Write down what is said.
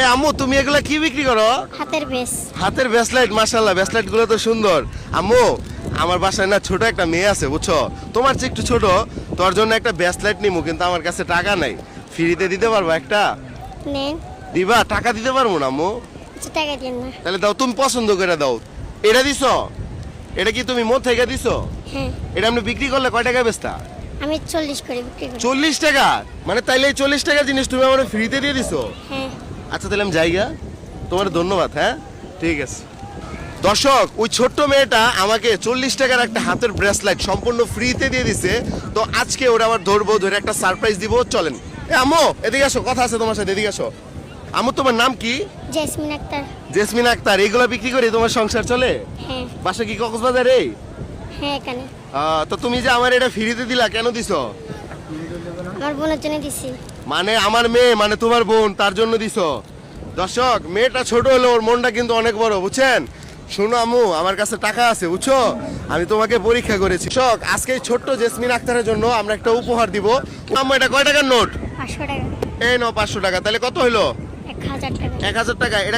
এ আম্মু তুমি এগুলা কি বিক্রি করো? হাতের বেশ। হাতের ব্রেসলেট, মাশাআল্লাহ ব্রেসলেট গুলো তো সুন্দর। আম্মু আমার বাসায় না ছোট একটা মেয়ে আছে বুঝছো, তোমার চেয়ে একটু ছোট, তোর জন্য একটা ব্রেসলেট নিমু, কিন্তু আমার কাছে টাকা নাই। ফ্রিতে দিতে পারবো একটা? নেন। দিবা? টাকা দিতে পারবো না আম্মু। কিছু টাকা দিন না। তাহলে দাও, তুমি পছন্দ করে দাও। এটা দিছো? এটা কি তুমি মন থেকে দিছো? হ্যাঁ, এটা আপনি বিক্রি করলে কয় টাকা বেচতা? আমি 40 করে বিক্রি করি। 40 টাকা? মানে তাইলে এই 40 টাকা জিনিস তুমি আমার ফ্রিতে দিয়ে দিছো? হ্যাঁ। আচ্ছা তাহলে আমি যাইগা, তোমার ধন্যবাদ। হ্যাঁ ঠিক আছে। দর্শক, ওই ছোট্ট মেয়েটা আমাকে 40 টাকার একটা হাতের ব্রেসলেট সম্পূর্ণ ফ্রিতে দিয়ে দিছে। তো আজকে ওরা আবার ধরবো, ধরে একটা সারপ্রাইজ দিব। চলেন। এ আম্মু এদিকে আসো, কথা আছে তোমার সাথে, এদিকে আসো। আম্মু তোমার নাম কি? জেসমিন আক্তার। জেসমিন আক্তার। এইগুলো বিক্রি করে তোমার সংসার চলে? হ্যাঁ। বাসা কি কক্সবাজারে? হ্যাঁ, এখানে। তো তুমি যে আমার এটা ফ্রিতে দিলা, কেন দিছো? আমার বোনের জন্য দিছি। মানে আমার মেয়ে, মানে তোমার বোন, তার জন্য দিছো? দর্শক, মেয়েটা ছোট হলো, ওর মনটা কিন্তু অনেক বড়, বুঝছেন? শোনো আম্মু, আমার কাছে টাকা আছে বুঝছো, আমি তোমাকে পরীক্ষা করেছি। দর্শক, আজকে এই ছোট্ট জেসমিন আক্তারের জন্য আমরা একটা উপহার দিব। আম্মু এটা কয় টাকার নোট? 500 টাকা। এই নাও 500 টাকা। তাহলে কত হইলো? 1000 টাকা। 1000 টাকা। এটা